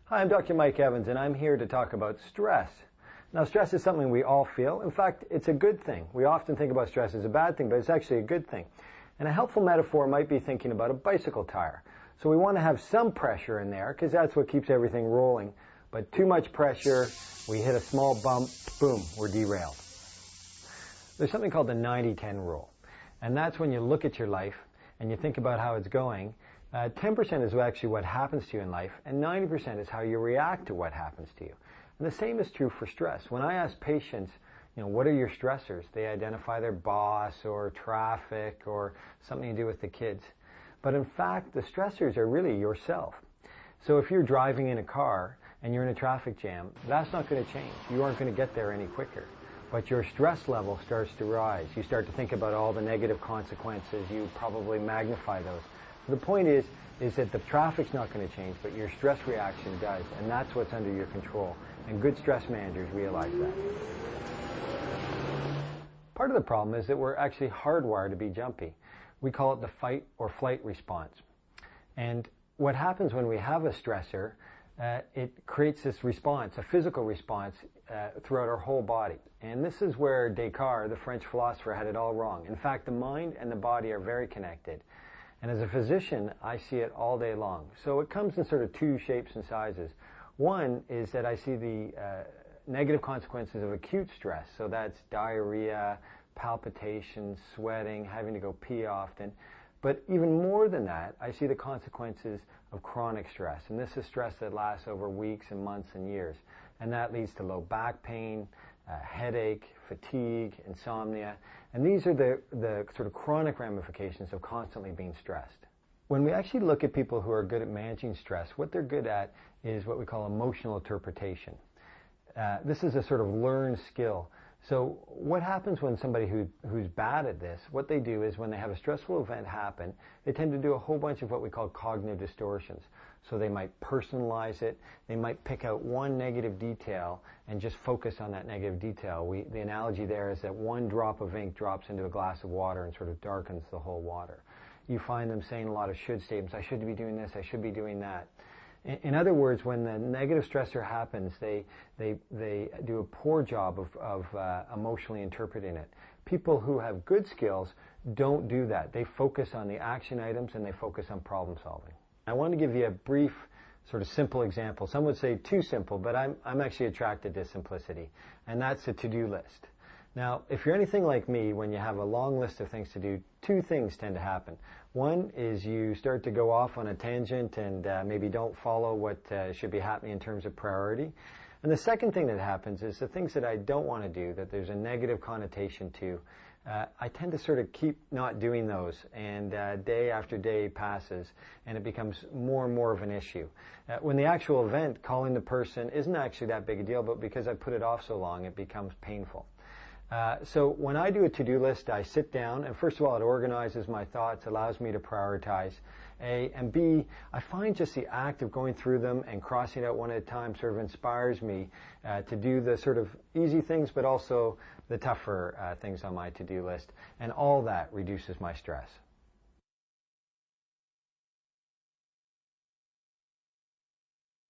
Hi, I'm Dr. Mike Evans, and I'm here to talk about stress. Now, stress is something we all feel. In fact, it's a good thing. We often think about stress as a bad thing, but it's actually a good thing. And a helpful metaphor might be thinking about a bicycle tire. So we want to have some pressure in there, because that's what keeps everything rolling. But too much pressure, we hit a small bump, boom, we're derailed. There's something called the 90-10 rule. And that's when you look at your life and you think about how it's going. 10% is actually what happens to you in life, and 90% is how you react to what happens to you. And the same is true for stress. When I ask patients, what are your stressors? They identify their boss or traffic or something to do with the kids. But in fact, the stressors are really yourself. So if you're driving in a car and you're in a traffic jam, that's not going to change. You aren't going to get there any quicker. But your stress level starts to rise. You start to think about all the negative consequences. You probably magnify those. The point is that the traffic's not going to change, but your stress reaction does, and that's what's under your control. And good stress managers realize that. Part of the problem is that we're actually hardwired to be jumpy. We call it the fight or flight response. And what happens when we have a stressor, it creates this response, a physical response, throughout our whole body. And this is where Descartes, the French philosopher, had it all wrong. In fact, the mind and the body are very connected. And as a physician, I see it all day long. So it comes in sort of two shapes and sizes. One is that I see the negative consequences of acute stress. So that's diarrhea, palpitations, sweating, having to go pee often. But even more than that, I see the consequences of chronic stress. And this is stress that lasts over weeks and months and years. And that leads to low back pain, headache, fatigue, insomnia. And these are the sort of chronic ramifications of constantly being stressed. When we actually look at people who are good at managing stress, what they're good at is what we call emotional interpretation. This is a sort of learned skill. So what happens when somebody who's bad at this, what they do is when they have a stressful event happen, they tend to do a whole bunch of what we call cognitive distortions. So they might personalize it, they might pick out one negative detail and just focus on that negative detail. The analogy there is that one drop of ink drops into a glass of water and sort of darkens the whole water. You find them saying a lot of should statements. I should be doing this, I should be doing that. In other words, when the negative stressor happens, they do a poor job of emotionally interpreting it. People who have good skills don't do that. They focus on the action items and they focus on problem solving. I want to give you a brief, sort of simple example. Some would say too simple, but I'm actually attracted to simplicity, and that's a to-do list. Now, if you're anything like me, when you have a long list of things to do, two things tend to happen. One is you start to go off on a tangent and maybe don't follow what should be happening in terms of priority. And the second thing that happens is the things that I don't want to do, that there's a negative connotation to, I tend to sort of keep not doing those, and day after day passes, and it becomes more and more of an issue. When the actual event, calling the person, isn't actually that big a deal, but because I put it off so long, it becomes painful. So when I do a to-do list, I sit down, and first of all, it organizes my thoughts, allows me to prioritize, A, and B, I find just the act of going through them and crossing out one at a time sort of inspires me to do the sort of easy things, but also the tougher things on my to-do list, and all that reduces my stress.